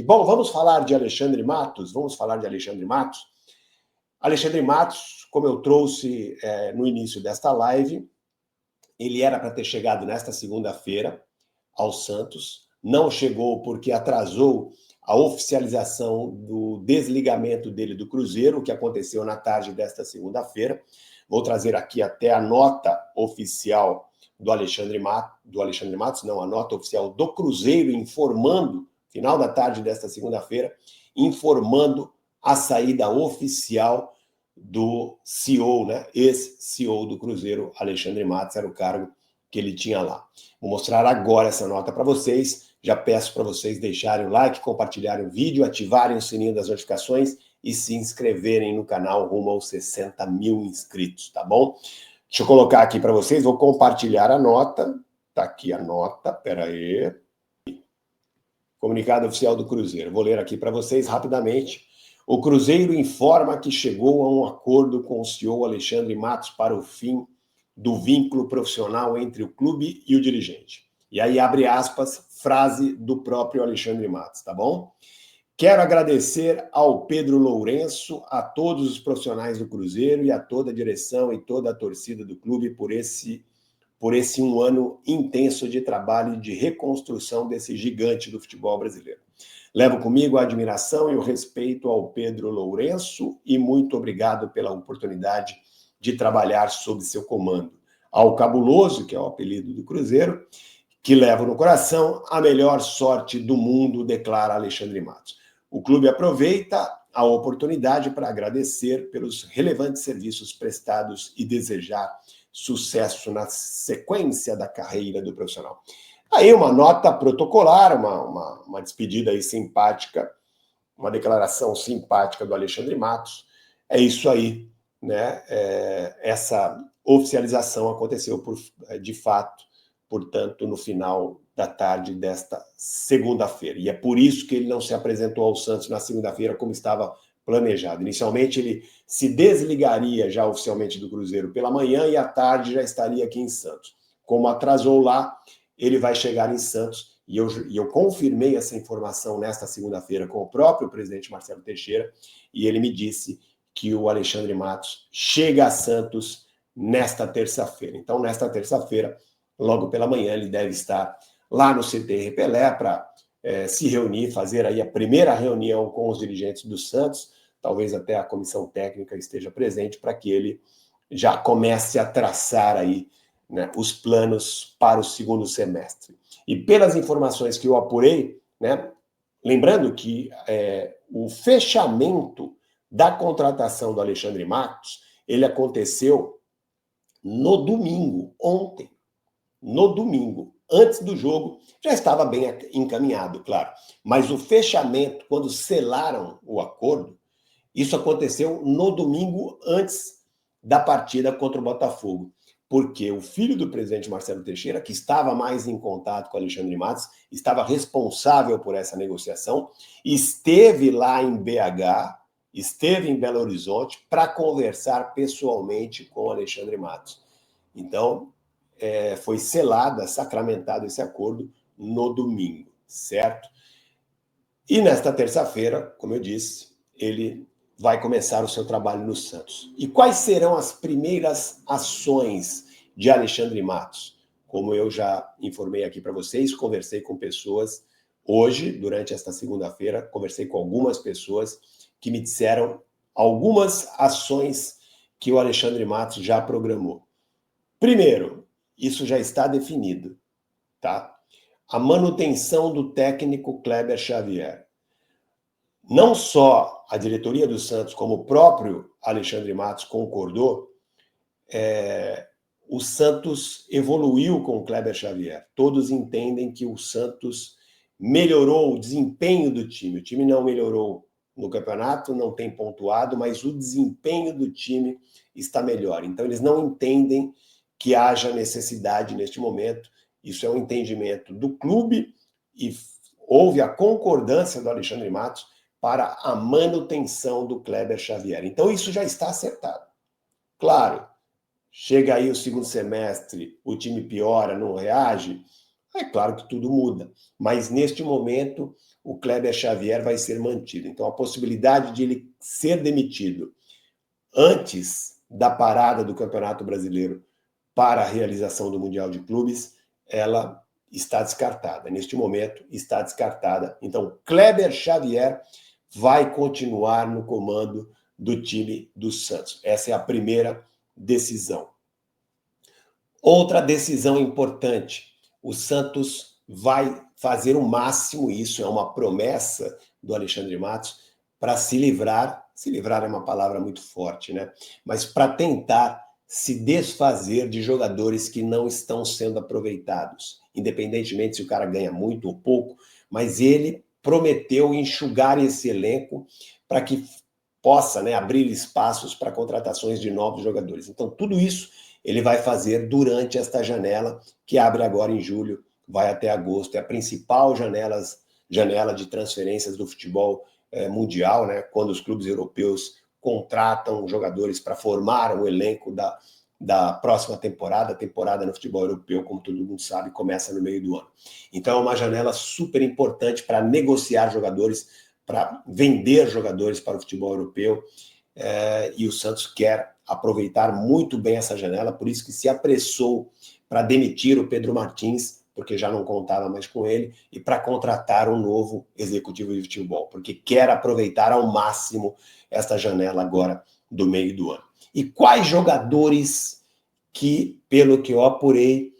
Bom, vamos falar de Alexandre Matos? Vamos falar de Alexandre Matos? Alexandre Matos, como eu trouxe no início desta live, ele era para ter chegado nesta segunda-feira ao Santos, não chegou porque atrasou a oficialização do desligamento dele do Cruzeiro, que aconteceu na tarde desta segunda-feira. Vou trazer aqui até a nota oficial do Alexandre Matos, não, a nota oficial do Cruzeiro informando, final da tarde desta segunda-feira, informando a saída oficial do CEO, né? Ex-CEO do Cruzeiro, Alexandre Matos, era o cargo que ele tinha lá. Vou mostrar agora essa nota para vocês. Já peço para vocês deixarem o like, compartilharem o vídeo, ativarem o sininho das notificações e se inscreverem no canal rumo aos 60 mil inscritos, tá bom? Deixa eu colocar aqui para vocês, vou compartilhar a nota. Tá aqui a nota, peraí. Comunicado oficial do Cruzeiro. Vou ler aqui para vocês rapidamente. O Cruzeiro informa que chegou a um acordo com o CEO Alexandre Matos para o fim do vínculo profissional entre o clube e o dirigente. E aí abre aspas, frase do próprio Alexandre Matos, tá bom? Quero agradecer ao Pedro Lourenço, a todos os profissionais do Cruzeiro e a toda a direção e toda a torcida do clube por esse um ano intenso de trabalho e de reconstrução desse gigante do futebol brasileiro. Levo comigo a admiração e o respeito ao Pedro Lourenço e muito obrigado pela oportunidade de trabalhar sob seu comando. Ao Cabuloso, que é o apelido do Cruzeiro, que levo no coração, a melhor sorte do mundo, declara Alexandre Matos. O clube aproveita a oportunidade para agradecer pelos relevantes serviços prestados e desejar sucesso na sequência da carreira do profissional. Aí uma nota protocolar, uma despedida aí simpática, uma declaração simpática do Alexandre Matos. É isso aí, né? Essa oficialização aconteceu de fato, portanto, no final da tarde desta segunda-feira. E é por isso que ele não se apresentou ao Santos na segunda-feira como estava planejado. Inicialmente, ele se desligaria já oficialmente do Cruzeiro pela manhã e à tarde já estaria aqui em Santos. Como atrasou lá, ele vai chegar em Santos e eu confirmei essa informação nesta segunda-feira com o próprio presidente Marcelo Teixeira e ele me disse que o Alexandre Matos chega a Santos nesta terça-feira. Então, nesta terça-feira, logo pela manhã, ele deve estar lá no CT Pelé para se reunir, fazer aí a primeira reunião com os dirigentes do Santos, talvez até a comissão técnica esteja presente para que ele já comece a traçar aí, né, os planos para o segundo semestre. E pelas informações que eu apurei, né, lembrando que o fechamento da contratação do Alexandre Matos, ele aconteceu no domingo, ontem. No domingo, antes do jogo, já estava bem encaminhado, claro. Mas o fechamento, quando selaram o acordo, isso aconteceu no domingo antes da partida contra o Botafogo. Porque o filho do presidente Marcelo Teixeira, que estava mais em contato com o Alexandre Matos, estava responsável por essa negociação, esteve lá em BH, esteve em Belo Horizonte para conversar pessoalmente com o Alexandre Matos. Então, foi selado, sacramentado esse acordo no domingo, certo? E nesta terça-feira, como eu disse, ele vai começar o seu trabalho no Santos. E quais serão as primeiras ações de Alexandre Matos? Como eu já informei aqui para vocês, conversei com pessoas hoje, durante esta segunda-feira, conversei com algumas pessoas que me disseram algumas ações que o Alexandre Matos já programou. Primeiro, isso já está definido, tá? A manutenção do técnico Kleber Xavier. Não só a diretoria do Santos, como o próprio Alexandre Matos concordou, o Santos evoluiu com o Kleber Xavier. Todos entendem que o Santos melhorou o desempenho do time. O time não melhorou no campeonato, não tem pontuado, mas o desempenho do time está melhor. Então, eles não entendem que haja necessidade neste momento. Isso é um entendimento do clube e houve a concordância do Alexandre Matos para a manutenção do Kleber Xavier. Então, isso já está acertado. Claro, chega aí o segundo semestre, o time piora, não reage, é claro que tudo muda. Mas, neste momento, o Kleber Xavier vai ser mantido. Então, a possibilidade de ele ser demitido antes da parada do Campeonato Brasileiro para a realização do Mundial de Clubes, ela está descartada. Neste momento, está descartada. Então, Kleber Xavier vai continuar no comando do time do Santos. Essa é a primeira decisão. Outra decisão importante, o Santos vai fazer o máximo, isso é uma promessa do Alexandre Matos, para se livrar é uma palavra muito forte, né? Mas para tentar se desfazer de jogadores que não estão sendo aproveitados, independentemente se o cara ganha muito ou pouco, mas ele prometeu enxugar esse elenco para que possa, né, abrir espaços para contratações de novos jogadores. Então, tudo isso ele vai fazer durante esta janela, que abre agora em julho, vai até agosto. É a principal janela de transferências do futebol mundial, né? Quando os clubes europeus contratam jogadores para formar o elenco da próxima temporada. A temporada no futebol europeu, como todo mundo sabe, começa no meio do ano. Então é uma janela super importante para negociar jogadores, para vender jogadores para o futebol europeu, e o Santos quer aproveitar muito bem essa janela, por isso que se apressou para demitir o Pedro Martins, porque já não contava mais com ele, e para contratar um novo executivo de futebol, porque quer aproveitar ao máximo esta janela agora do meio do ano. E quais jogadores que, pelo que eu apurei,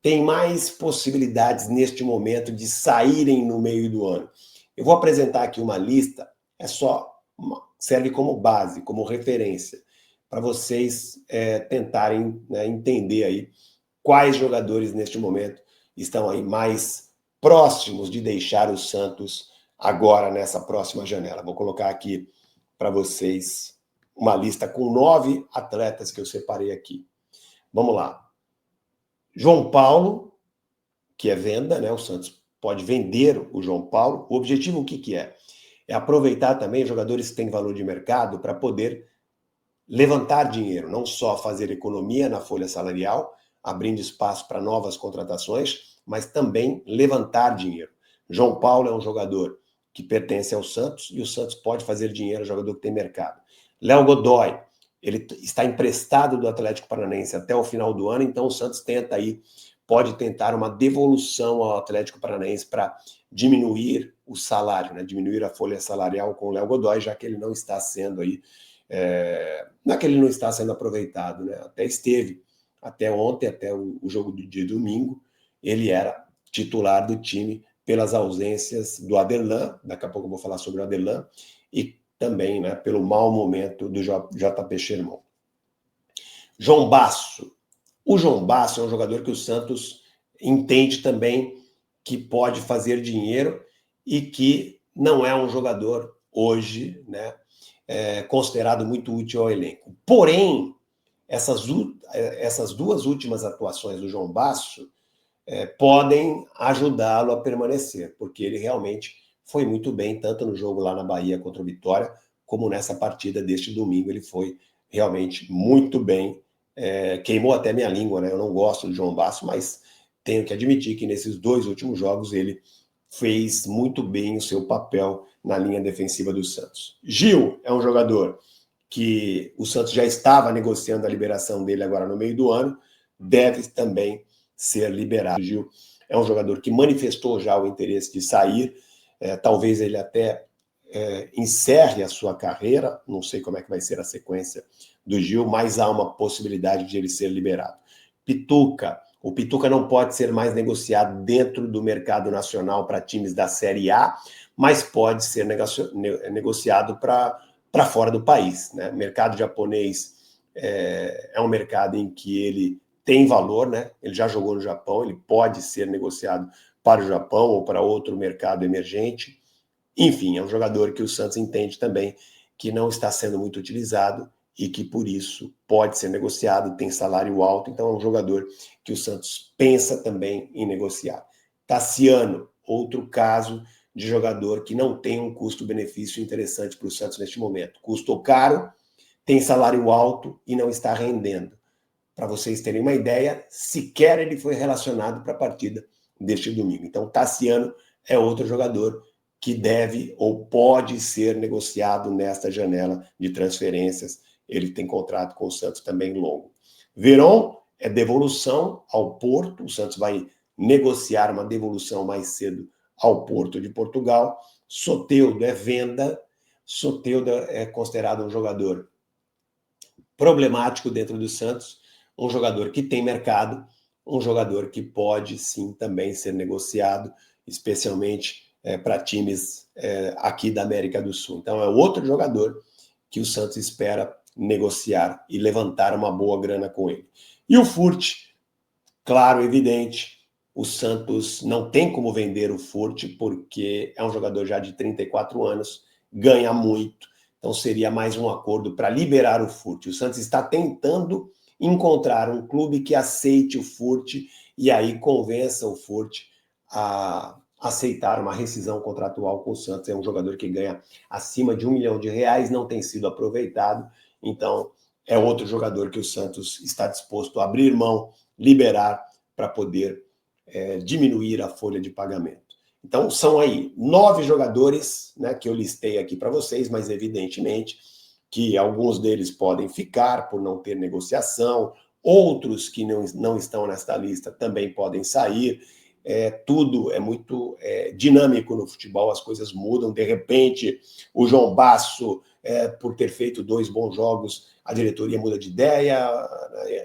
têm mais possibilidades neste momento de saírem no meio do ano? Eu vou apresentar aqui uma lista, serve como base, como referência, para vocês tentarem, né, entender aí quais jogadores neste momento estão aí mais próximos de deixar o Santos agora nessa próxima janela. Vou colocar aqui para vocês uma lista com 9 atletas que eu separei aqui. Vamos lá. João Paulo, que é venda, né? O Santos pode vender o João Paulo. O objetivo o que é? É aproveitar também jogadores que têm valor de mercado para poder levantar dinheiro, não só fazer economia na folha salarial, abrindo espaço para novas contratações, mas também levantar dinheiro. João Paulo é um jogador que pertence ao Santos e o Santos pode fazer dinheiro, é um jogador que tem mercado. Léo Godoy, ele está emprestado do Atlético Paranaense até o final do ano, então o Santos pode tentar uma devolução ao Atlético Paranaense para diminuir o salário, né? Diminuir a folha salarial com o Léo Godoy, já que ele não está sendo aí, não é que ele não está sendo aproveitado, né? Até ontem, até o jogo de domingo, ele era titular do time pelas ausências do Aderlan, daqui a pouco eu vou falar sobre o Aderlan, e também, né, pelo mau momento do JP Sherman. João Basso. O João Basso é um jogador que o Santos entende também que pode fazer dinheiro e que não é um jogador hoje, né, considerado muito útil ao elenco. Porém, essas duas últimas atuações do João Basso podem ajudá-lo a permanecer, porque ele realmente foi muito bem, tanto no jogo lá na Bahia contra o Vitória, como nessa partida deste domingo. Ele foi realmente muito bem, queimou até minha língua, né? Eu não gosto do João Basso, mas tenho que admitir que nesses 2 últimos jogos ele fez muito bem o seu papel na linha defensiva do Santos. Gil é um jogador que o Santos já estava negociando a liberação dele agora no meio do ano, deve também ser liberado. O Gil é um jogador que manifestou já o interesse de sair, talvez ele até encerre a sua carreira, não sei como é que vai ser a sequência do Gil, mas há uma possibilidade de ele ser liberado. Pituca. O Pituca não pode ser mais negociado dentro do mercado nacional para times da Série A, mas pode ser negociado para fora do país, né? O mercado japonês é um mercado em que ele tem valor, né? Ele já jogou no Japão, ele pode ser negociado para o Japão ou para outro mercado emergente. Enfim, é um jogador que o Santos entende também que não está sendo muito utilizado e que, por isso, pode ser negociado, tem salário alto, então é um jogador que o Santos pensa também em negociar. Tassiano, outro caso de jogador que não tem um custo-benefício interessante para o Santos neste momento. Custo caro, tem salário alto e não está rendendo. Para vocês terem uma ideia, sequer ele foi relacionado para a partida deste domingo. Então, Tassiano é outro jogador que deve ou pode ser negociado nesta janela de transferências. Ele tem contrato com o Santos também longo. Veron é devolução ao Porto, o Santos vai negociar uma devolução mais cedo ao Porto de Portugal. Soteldo é venda. Soteldo é considerado um jogador problemático dentro do Santos, um jogador que tem mercado, um jogador que pode sim também ser negociado, especialmente para times aqui da América do Sul. Então é outro jogador que o Santos espera negociar e levantar uma boa grana com ele. E o Furt, claro, evidente, o Santos não tem como vender o Furt porque é um jogador já de 34 anos, ganha muito, então seria mais um acordo para liberar o Furt. O Santos está tentando encontrar um clube que aceite o Furt e aí convença o Furt a aceitar uma rescisão contratual com o Santos. É um jogador que ganha acima de R$1 milhão, não tem sido aproveitado, então é outro jogador que o Santos está disposto a abrir mão, liberar para poder diminuir a folha de pagamento. Então são aí 9 jogadores, né, que eu listei aqui para vocês, mas evidentemente que alguns deles podem ficar por não ter negociação, outros que não estão nesta lista também podem sair. Tudo é muito dinâmico no futebol, as coisas mudam. De repente, o João Basso, por ter feito 2 bons jogos, a diretoria muda de ideia,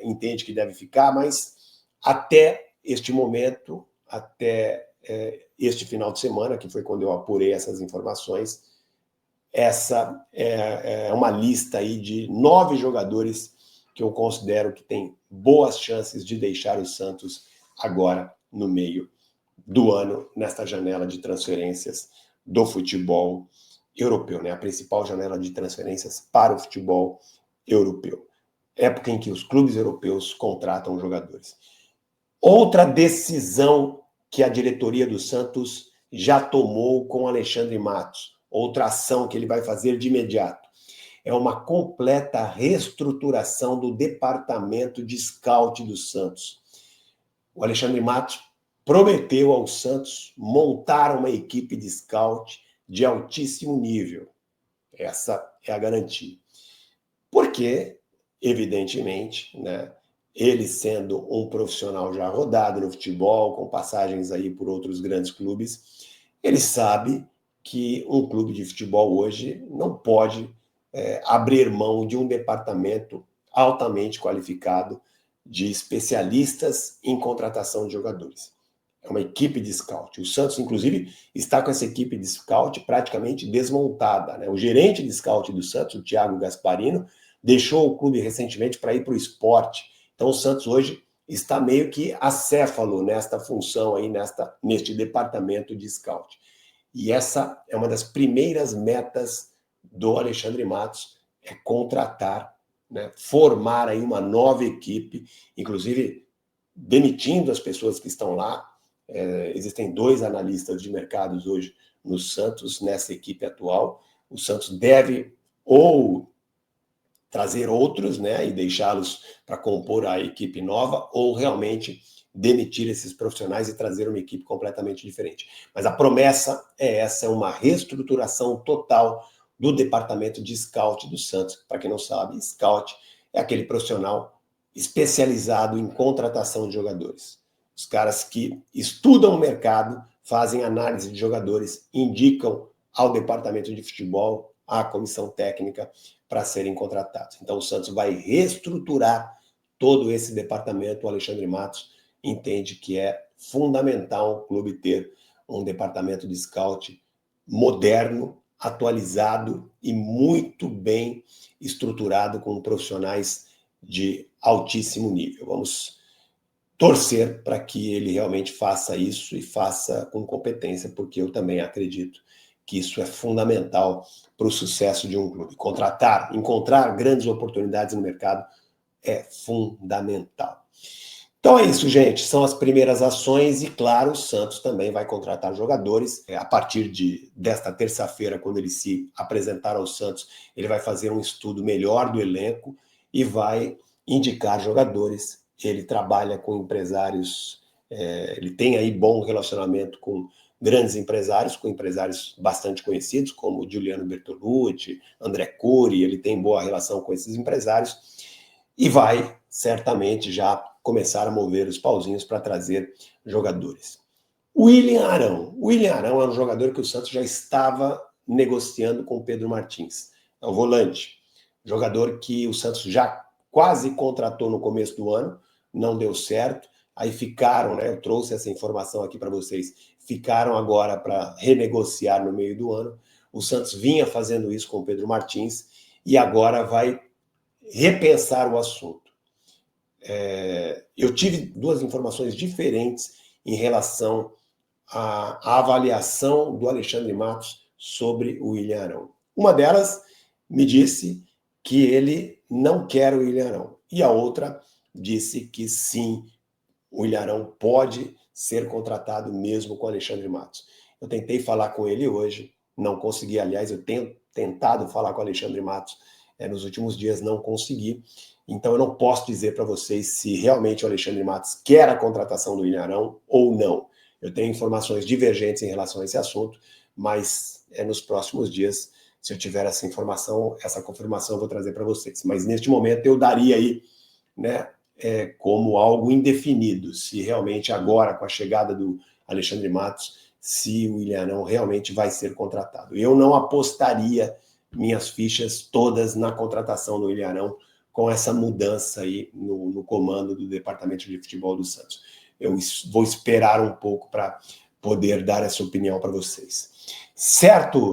entende que deve ficar, mas até este momento, até este final de semana, que foi quando eu apurei essas informações, essa é uma lista aí de 9 jogadores que eu considero que tem boas chances de deixar o Santos agora no meio do ano, nesta janela de transferências do futebol europeu, né? A principal janela de transferências para o futebol europeu. Época em que os clubes europeus contratam jogadores. Outra decisão que a diretoria do Santos já tomou com Alexandre Matos, outra ação que ele vai fazer de imediato, é uma completa reestruturação do departamento de scout do Santos. O Alexandre Matos prometeu ao Santos montar uma equipe de scout de altíssimo nível. Essa é a garantia. Porque, evidentemente, né, ele sendo um profissional já rodado no futebol, com passagens aí por outros grandes clubes, ele sabe que um clube de futebol hoje não pode abrir mão de um departamento altamente qualificado de especialistas em contratação de jogadores. É uma equipe de scout. O Santos, inclusive, está com essa equipe de scout praticamente desmontada, né? O gerente de scout do Santos, o Thiago Gasparino, deixou o clube recentemente para ir para o esporte. Então o Santos hoje está meio que acéfalo nesta função aí, neste departamento de scout. E essa é uma das primeiras metas do Alexandre Matos, é contratar, né, formar aí uma nova equipe, inclusive demitindo as pessoas que estão lá. Existem 2 analistas de mercados hoje no Santos, nessa equipe atual. O Santos deve ou trazer outros, né, e deixá-los para compor a equipe nova, ou realmente demitir esses profissionais e trazer uma equipe completamente diferente. Mas a promessa é essa, é uma reestruturação total do departamento de scout do Santos. Para quem não sabe, scout é aquele profissional especializado em contratação de jogadores. Os caras que estudam o mercado, fazem análise de jogadores, indicam ao departamento de futebol, à comissão técnica, para serem contratados. Então o Santos vai reestruturar todo esse departamento. O Alexandre Matos entende que é fundamental o clube ter um departamento de scout moderno, atualizado e muito bem estruturado, com profissionais de altíssimo nível. Vamos torcer para que ele realmente faça isso e faça com competência, porque eu também acredito que isso é fundamental para o sucesso de um clube. Encontrar grandes oportunidades no mercado é fundamental. Então é isso, gente. São as primeiras ações e, claro, o Santos também vai contratar jogadores. A partir desta terça-feira, quando ele se apresentar ao Santos, ele vai fazer um estudo melhor do elenco e vai indicar jogadores. Ele trabalha com empresários, ele tem aí bom relacionamento com grandes empresários, com empresários bastante conhecidos, como Giuliano Bertolucci, André Curi, ele tem boa relação com esses empresários, e vai certamente já começar a mover os pauzinhos para trazer jogadores. William Arão. William Arão é um jogador que o Santos já estava negociando com o Pedro Martins. É um volante, jogador que o Santos já quase contratou no começo do ano, não deu certo, aí ficaram, né, eu trouxe essa informação aqui para vocês, ficaram agora para renegociar no meio do ano. O Santos vinha fazendo isso com o Pedro Martins e agora vai repensar o assunto. Eu tive duas informações diferentes em relação à avaliação do Alexandre Matos sobre o William Arão. Uma delas me disse que ele não quer o William Arão, e a outra disse que sim, o William Arão pode ser contratado mesmo com o Alexandre Matos. Eu tentei falar com ele hoje, não consegui, aliás, eu tenho tentado falar com o Alexandre Matos nos últimos dias, não consegui. Então eu não posso dizer para vocês se realmente o Alexandre Matos quer a contratação do William Arão ou não. Eu tenho informações divergentes em relação a esse assunto, mas nos próximos dias, se eu tiver essa informação, essa confirmação eu vou trazer para vocês. Mas neste momento eu daria aí, né, como algo indefinido, se realmente agora, com a chegada do Alexandre Matos, se o William Arão realmente vai ser contratado. Eu não apostaria minhas fichas todas na contratação do William Arão com essa mudança aí no comando do Departamento de Futebol do Santos. Eu vou esperar um pouco para poder dar essa opinião para vocês. Certo?